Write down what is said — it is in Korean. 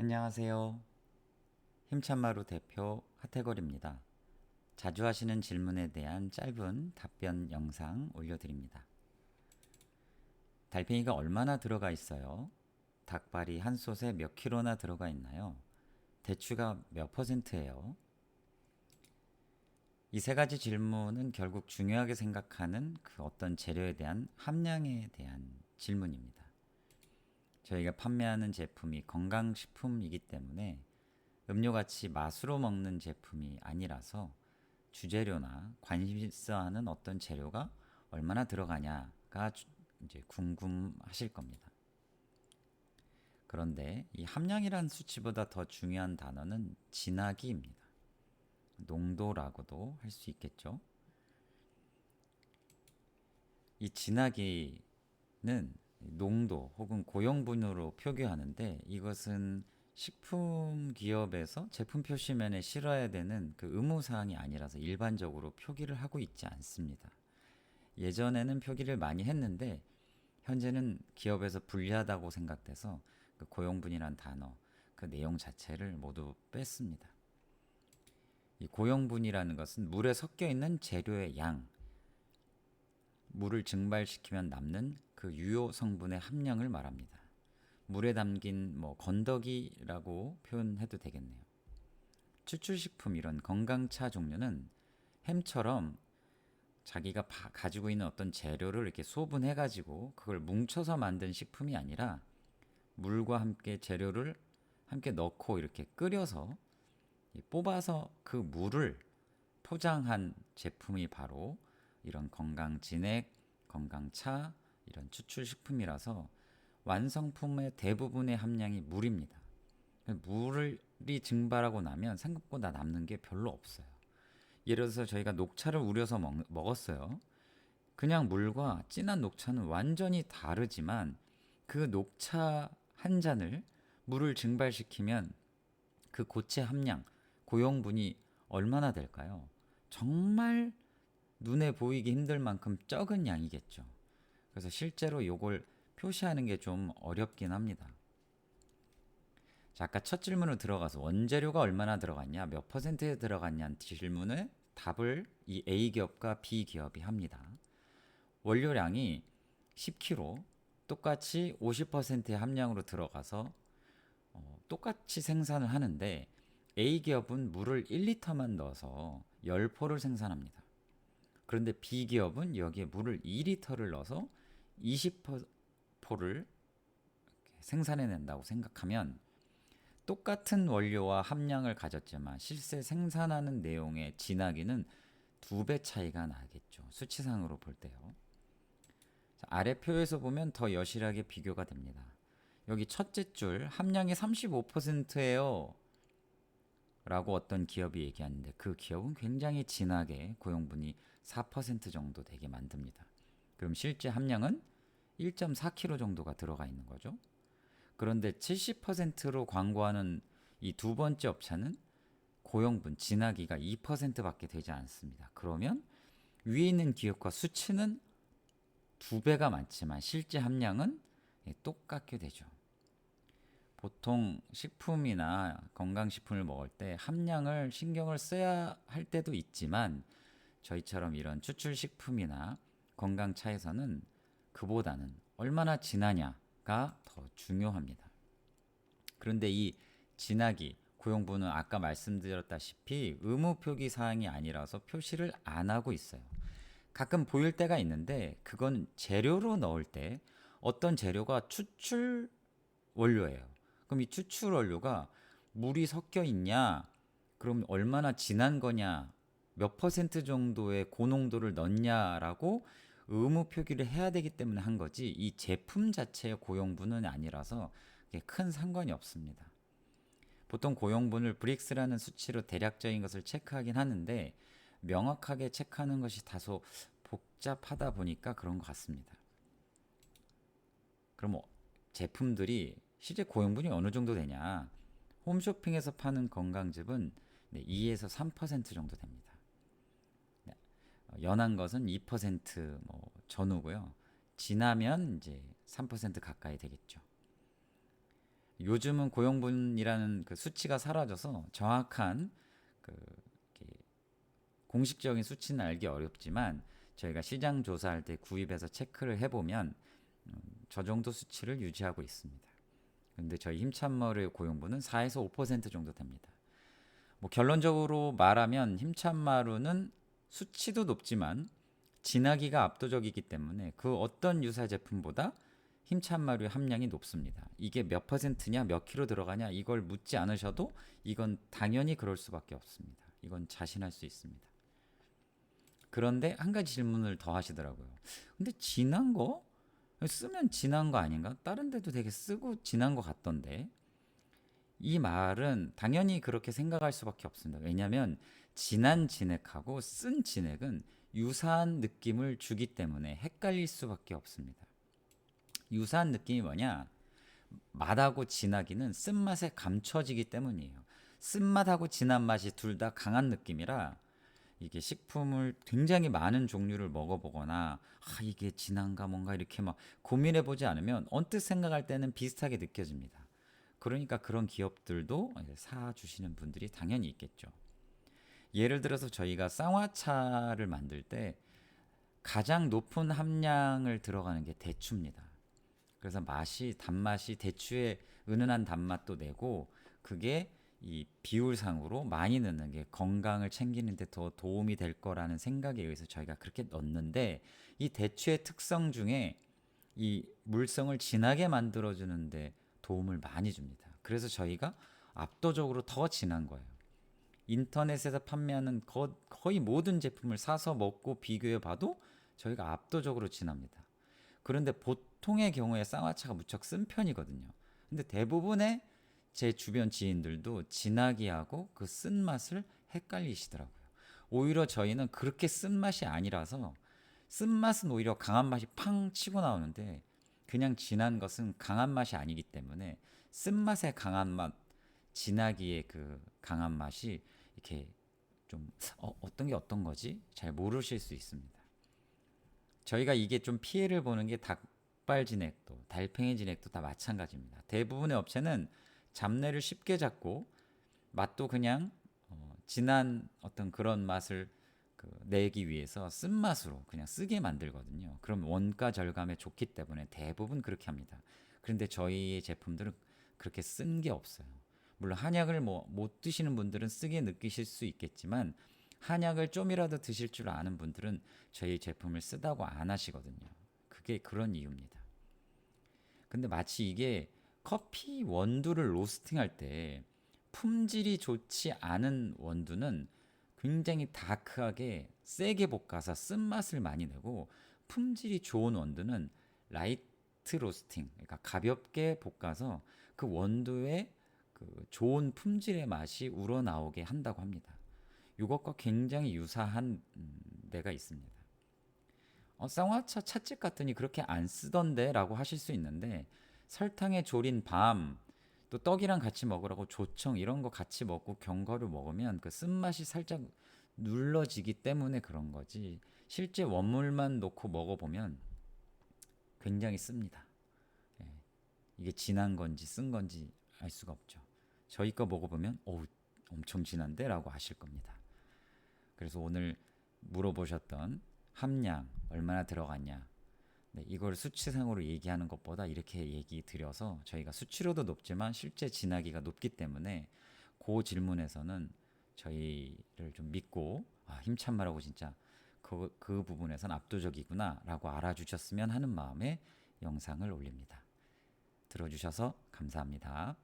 안녕하세요. 힘찬마루 대표 하태걸입니다. 자주 하시는 질문에 대한 짧은 답변 영상 올려드립니다. 달팽이가 얼마나 들어가 있어요? 닭발이 한 솥에 몇 킬로나 들어가 있나요? 대추가 몇 %예요? 이 세 가지 질문은 결국 중요하게 생각하는 그 어떤 재료에 대한 함량에 대한 질문입니다. 저희가 판매하는 제품이 건강식품이기 때문에 음료같이 맛으로 먹는 제품이 아니라서 주재료나 관심 있어하는 어떤 재료가 얼마나 들어가냐가 이제 궁금하실 겁니다. 그런데 이 함량이란 수치보다 더 중요한 단어는 진하기입니다. 농도라고도 할 수 있겠죠. 이 진하기는 농도 혹은 고용분으로 표기하는데 이것은 식품 기업에서 제품 표시면에 실어야 되는 그 의무 사항이 아니라서 일반적으로 표기를 하고 있지 않습니다. 예전에는 표기를 많이 했는데 현재는 기업에서 불리하다고 생각돼서 그 고용분이란 단어, 그 내용 자체를 모두 뺐습니다. 이 고용분이라는 것은 물에 섞여 있는 재료의 양, 물을 증발시키면 남는 그 유효 성분의 함량을 말합니다. 물에 담긴 건더기라고 표현해도 되겠네요. 추출식품 이런 건강차 종류는 햄처럼 자기가 가지고 있는 어떤 재료를 이렇게 소분해가지고 그걸 뭉쳐서 만든 식품이 아니라 물과 함께 재료를 함께 넣고 이렇게 끓여서 뽑아서 그 물을 포장한 제품이 바로 이런 건강진액, 건강차, 이런 추출식품이라서 완성품의 대부분의 함량이 물입니다. 물이 증발하고 나면 생각보다 남는 게 별로 없어요. 예를 들어서 저희가 녹차를 우려서 먹었어요. 그냥 물과 진한 녹차는 완전히 다르지만 그 녹차 한 잔을 물을 증발시키면 그 고체 함량, 고용분이 얼마나 될까요? 정말 눈에 보이기 힘들 만큼 적은 양이겠죠. 그래서 실제로 이걸 표시하는 게 좀 어렵긴 합니다. 자, 아까 첫 질문으로 들어가서 원재료가 얼마나 들어갔냐, 몇 퍼센트에 들어갔냐는 질문에 답을 이 A기업과 B기업이 합니다. 원료량이 10kg, 똑같이 50%의 함량으로 들어가서 똑같이 생산을 하는데 A기업은 물을 1리터만 넣어서 10포를 생산합니다. 그런데 B기업은 여기에 물을 2리터를 넣어서 20포를 생산해낸다고 생각하면 똑같은 원료와 함량을 가졌지만 실제 생산하는 내용의 진하기는 2배 차이가 나겠죠. 수치상으로 볼 때요. 자, 아래 표에서 보면 더 여실하게 비교가 됩니다. 여기 첫째 줄 함량이 35%예요. 라고 어떤 기업이 얘기하는데 그 기업은 굉장히 진하게 고용분이 4% 정도 되게 만듭니다. 그럼 실제 함량은 1.4kg 정도가 들어가 있는 거죠. 그런데 70%로 광고하는 이 두 번째 업체는 고용분, 진하기가 2%밖에 되지 않습니다. 그러면 위에 있는 기업과 수치는 2배가 많지만 실제 함량은 똑같게 되죠. 보통 식품이나 건강식품을 먹을 때 함량을 신경을 써야 할 때도 있지만 저희처럼 이런 추출식품이나 건강차에서는 그보다는 얼마나 진하냐가 더 중요합니다. 그런데 이 진하기, 고용분은 아까 말씀드렸다시피 의무 표기 사항이 아니라서 표시를 안 하고 있어요. 가끔 보일 때가 있는데 그건 재료로 넣을 때 어떤 재료가 추출 원료예요. 그럼 이 추출 원료가 물이 섞여 있냐? 그럼 얼마나 진한 거냐? 몇 퍼센트 정도의 고농도를 넣냐라고 의무 표기를 해야 되기 때문에 한 거지 이 제품 자체의 고용분은 아니라서 큰 상관이 없습니다. 보통 고용분을 브릭스라는 수치로 대략적인 것을 체크하긴 하는데 명확하게 체크하는 것이 다소 복잡하다 보니까 그런 것 같습니다. 그럼 제품들이 실제 고용분이 어느 정도 되냐? 홈쇼핑에서 파는 건강즙은 2에서 3% 정도 됩니다. 연한 것은 2% 전후고요. 진하면 이제 3% 가까이 되겠죠. 요즘은 고용분이라는 그 수치가 사라져서 정확한 그 이렇게 공식적인 수치는 알기 어렵지만 저희가 시장 조사할 때 구입해서 체크를 해보면 저 정도 수치를 유지하고 있습니다. 근데 저희 힘찬머루의 고용분은 4에서 5% 정도 됩니다. 뭐 결론적으로 말하면 힘찬마루는 수치도 높지만 진하기가 압도적이기 때문에 그 어떤 유사 제품보다 힘찬마루의 함량이 높습니다. 이게 몇 퍼센트냐, 몇 킬로 들어가냐 이걸 묻지 않으셔도 이건 당연히 그럴 수밖에 없습니다. 이건 자신할 수 있습니다. 그런데 한 가지 질문을 더 하시더라고요. 근데 진한 거 쓰면 진한 거 아닌가? 다른 데도 되게 쓰고 진한 거 같던데. 이 말은 당연히 그렇게 생각할 수밖에 없습니다. 왜냐하면 진한 진액하고 쓴 진액은 유사한 느낌을 주기 때문에 헷갈릴 수밖에 없습니다. 유사한 느낌이 뭐냐? 맛하고 진하기는 쓴맛에 감춰지기 때문이에요. 쓴맛하고 진한 맛이 둘 다 강한 느낌이라 이게 식품을 굉장히 많은 종류를 먹어보거나 이게 진한가 뭔가 이렇게 막 고민해보지 않으면 언뜻 생각할 때는 비슷하게 느껴집니다. 그러니까 그런 기업들도 사주시는 분들이 당연히 있겠죠. 예를 들어서 저희가 쌍화차를 만들 때 가장 높은 함량을 들어가는 게 대추입니다. 그래서 단맛이 대추의 은은한 단맛도 내고 그게 이 비율상으로 많이 넣는 게 건강을 챙기는 데 더 도움이 될 거라는 생각에 의해서 저희가 그렇게 넣는데 이 대추의 특성 중에 이 물성을 진하게 만들어 주는데 도움을 많이 줍니다. 그래서 저희가 압도적으로 더 진한 거예요. 인터넷에서 판매하는 거의 모든 제품을 사서 먹고 비교해 봐도 저희가 압도적으로 진합니다. 그런데 보통의 경우에 쌍화차가 무척 쓴 편이거든요. 근데 대부분의 제 주변 지인들도 진하기하고 그 쓴맛을 헷갈리시더라고요. 오히려 저희는 그렇게 쓴맛이 아니라서 쓴맛은 오히려 강한 맛이 팡 치고 나오는데 그냥 진한 것은 강한 맛이 아니기 때문에 쓴맛의 강한 맛, 진하기의 그 강한 맛이 이렇게 좀 어떤 게 어떤 거지? 잘 모르실 수 있습니다. 저희가 이게 좀 피해를 보는 게 닭발 진액도 달팽이 진액도 다 마찬가지입니다. 대부분의 업체는 잡내를 쉽게 잡고 맛도 그냥 진한 어떤 그런 맛을 내기 위해서 쓴맛으로 그냥 쓰게 만들거든요. 그럼 원가 절감에 좋기 때문에 대부분 그렇게 합니다. 그런데 저희의 제품들은 그렇게 쓴 게 없어요. 물론 한약을 뭐 못 드시는 분들은 쓰게 느끼실 수 있겠지만 한약을 좀이라도 드실 줄 아는 분들은 저희 제품을 쓰다고 안 하시거든요. 그게 그런 이유입니다. 근데 마치 이게 커피 원두를 로스팅할 때 품질이 좋지 않은 원두는 굉장히 다크하게 세게 볶아서 쓴맛을 많이 내고 품질이 좋은 원두는 라이트 로스팅, 그러니까 가볍게 볶아서 그 원두의 그 좋은 품질의 맛이 우러나오게 한다고 합니다. 이것과 굉장히 유사한 데가 있습니다. 쌍화차 찻집 갔더니 그렇게 안 쓰던데 라고 하실 수 있는데 설탕에 졸인 밤, 또 떡이랑 같이 먹으라고 조청 이런 거 같이 먹고 견과류 먹으면 그 쓴맛이 살짝 눌러지기 때문에 그런 거지 실제 원물만 놓고 먹어보면 굉장히 씁니다. 예, 이게 진한 건지 쓴 건지 알 수가 없죠. 저희 거 먹어보면 엄청 진한데 라고 하실 겁니다. 그래서 오늘 물어보셨던 함량 얼마나 들어갔냐, 네, 이걸 수치상으로 얘기하는 것보다 이렇게 얘기 드려서 저희가 수치로도 높지만 실제 진하기가 높기 때문에 그 질문에서는 저희를 좀 믿고 힘찬 말하고 진짜 그 부분에선 압도적이구나 라고 알아주셨으면 하는 마음에 영상을 올립니다. 들어주셔서 감사합니다.